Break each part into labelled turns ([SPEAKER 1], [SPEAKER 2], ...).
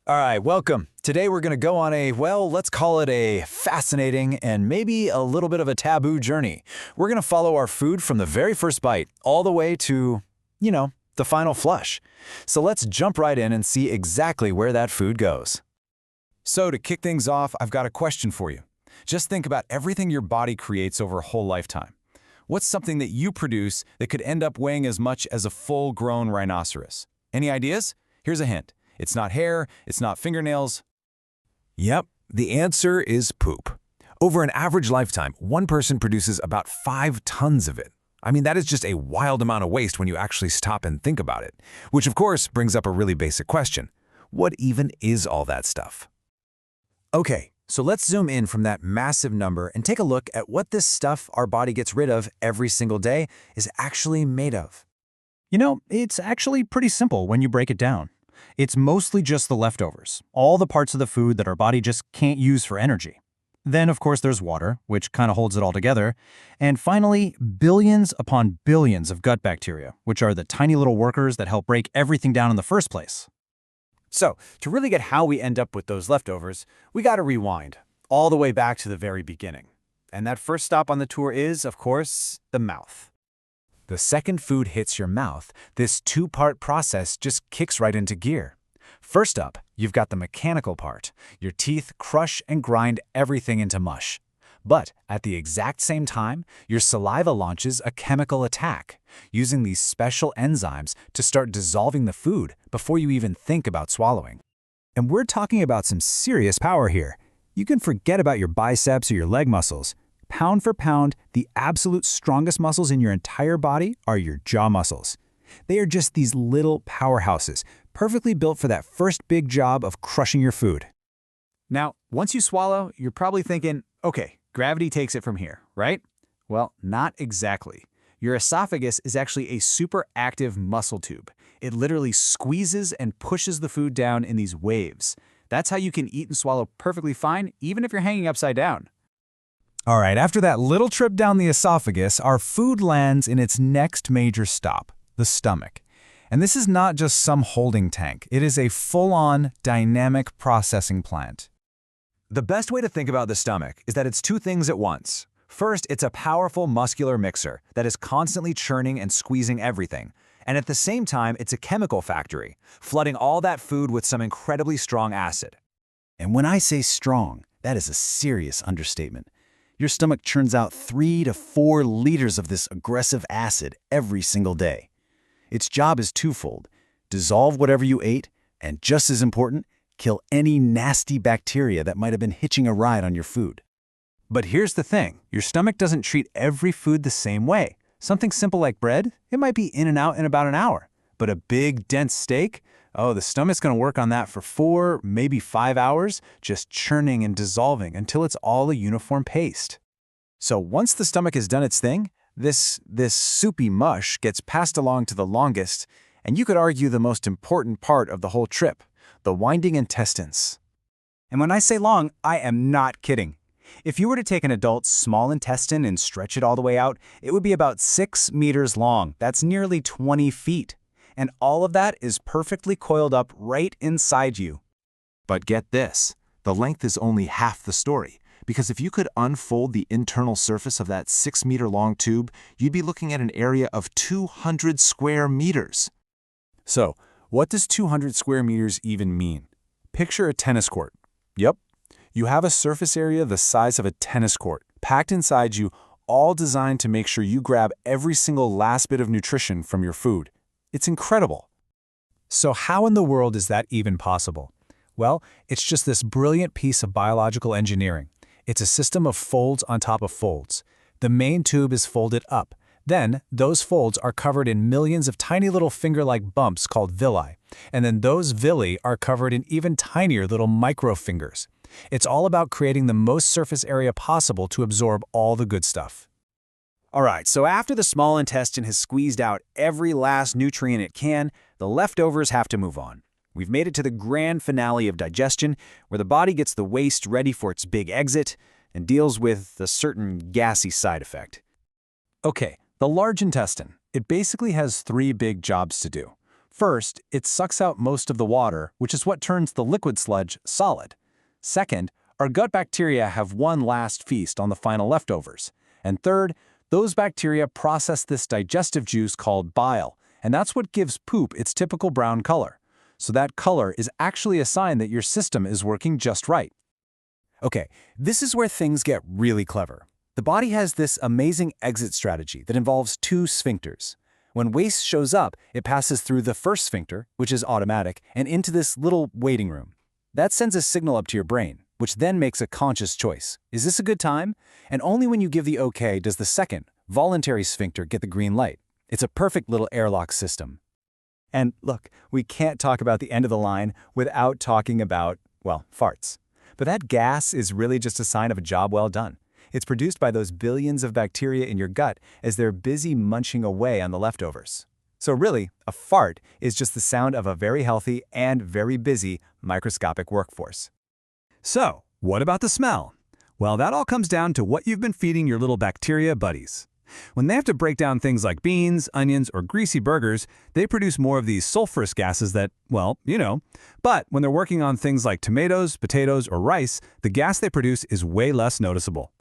[SPEAKER 1] All right, welcome. Today we're going to go on a, well, let's call it a fascinating and maybe a little bit of a taboo journey. We're going to follow our food from the very first bite all the way to, the final flush. So let's jump right in and see exactly where that food goes. So to kick things off, I've got a question for you. Just think about everything your body creates over a whole lifetime. What's something that you produce that could end up weighing as much as a full-grown rhinoceros? Any ideas? Here's a hint. It's not hair, it's not fingernails.
[SPEAKER 2] Yep, the answer is poop. Over an average lifetime, one person produces about 5 tons of it. I mean, that is just a wild amount of waste when you actually stop and think about it. Which, of course, brings up a really basic question. What even is all that stuff?
[SPEAKER 1] Okay, so let's zoom in from that massive number and take a look at what this stuff our body gets rid of every single day is actually made of.
[SPEAKER 3] It's actually pretty simple when you break it down. It's mostly just the leftovers, all the parts of the food that our body just can't use for energy. Then, of course, there's water, which kind of holds it all together. And finally, billions upon billions of gut bacteria, which are the tiny little workers that help break everything down in the first place.
[SPEAKER 1] So, to really get how we end up with those leftovers, we got to rewind all the way back to the very beginning. And that first stop on the tour is, of course, the mouth. The second food hits your mouth, this two-part process just kicks right into gear. First up, you've got the mechanical part. Your teeth crush and grind everything into mush. But at the exact same time, your saliva launches a chemical attack, using these special enzymes to start dissolving the food before you even think about swallowing. And we're talking about some serious power here. You can forget about your biceps or your leg muscles. Pound for pound, the absolute strongest muscles in your entire body are your jaw muscles. They are just these little powerhouses, perfectly built for that first big job of crushing your food. Now, once you swallow, you're probably thinking, okay, gravity takes it from here, right? Well, not exactly. Your esophagus is actually a super active muscle tube. It literally squeezes and pushes the food down in these waves. That's how you can eat and swallow perfectly fine, even if you're hanging upside down. All right, after that little trip down the esophagus, our food lands in its next major stop, the stomach. And this is not just some holding tank. It is a full-on, dynamic processing plant. The best way to think about the stomach is that it's two things at once. First, it's a powerful muscular mixer that is constantly churning and squeezing everything. And at the same time, it's a chemical factory, flooding all that food with some incredibly strong acid. And when I say strong, that is a serious understatement. Your stomach churns out 3 to 4 liters of this aggressive acid every single day. Its job is twofold: dissolve whatever you ate, and just as important, kill any nasty bacteria that might have been hitching a ride on your food. But here's the thing, your stomach doesn't treat every food the same way. Something simple like bread, it might be in and out in about an hour. But a big, dense steak, the stomach's going to work on that for 4, maybe 5 hours, just churning and dissolving until it's all a uniform paste. So once the stomach has done its thing, this soupy mush gets passed along to the longest, and you could argue the most important part of the whole trip, the winding intestines. And when I say long, I am not kidding. If you were to take an adult's small intestine and stretch it all the way out, it would be about 6 meters long. That's nearly 20 feet. And all of that is perfectly coiled up right inside you. But get this, the length is only half the story, because if you could unfold the internal surface of that 6-meter-long tube, you'd be looking at an area of 200 square meters. So, what does 200 square meters even mean? Picture a tennis court. Yep, you have a surface area the size of a tennis court, packed inside you, all designed to make sure you grab every single last bit of nutrition from your food. It's incredible. So how in the world is that even possible? Well, it's just this brilliant piece of biological engineering. It's a system of folds on top of folds. The main tube is folded up. Then, those folds are covered in millions of tiny little finger-like bumps called villi. And then those villi are covered in even tinier little microfingers. It's all about creating the most surface area possible to absorb all the good stuff. All right, so after the small intestine has squeezed out every last nutrient it can, the leftovers have to move on. We've made it to the grand finale of digestion, where the body gets the waste ready for its big exit and deals with a certain gassy side effect. Okay, the large intestine. It basically has 3 big jobs to do.
[SPEAKER 3] First, it sucks out most of the water, which is what turns the liquid sludge solid. Second, our gut bacteria have one last feast on the final leftovers. And third, those bacteria process this digestive juice called bile, and that's what gives poop its typical brown color. So that color is actually a sign that your system is working just right.
[SPEAKER 1] Okay, this is where things get really clever. The body has this amazing exit strategy that involves two sphincters. When waste shows up, it passes through the first sphincter, which is automatic, and into this little waiting room. That sends a signal up to your brain, which then makes a conscious choice. Is this a good time? And only when you give the okay does the second, voluntary sphincter get the green light. It's a perfect little airlock system. And look, we can't talk about the end of the line without talking about, well, farts. But that gas is really just a sign of a job well done. It's produced by those billions of bacteria in your gut as they're busy munching away on the leftovers. So really, a fart is just the sound of a very healthy and very busy microscopic workforce.
[SPEAKER 2] So, what about the smell? Well, that all comes down to what you've been feeding your little bacteria buddies. When they have to break down things like beans, onions, or greasy burgers, they produce more of these sulfurous gases that, well, you know. But when they're working on things like tomatoes, potatoes, or rice, the gas they produce is way less noticeable.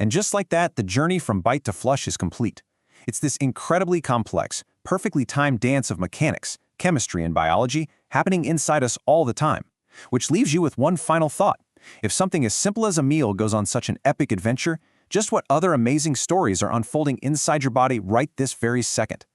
[SPEAKER 3] And just like that, the journey from bite to flush is complete. It's this incredibly complex, perfectly timed dance of mechanics, chemistry, and biology happening inside us all the time. Which leaves you with one final thought. If something as simple as a meal goes on such an epic adventure, just what other amazing stories are unfolding inside your body right this very second?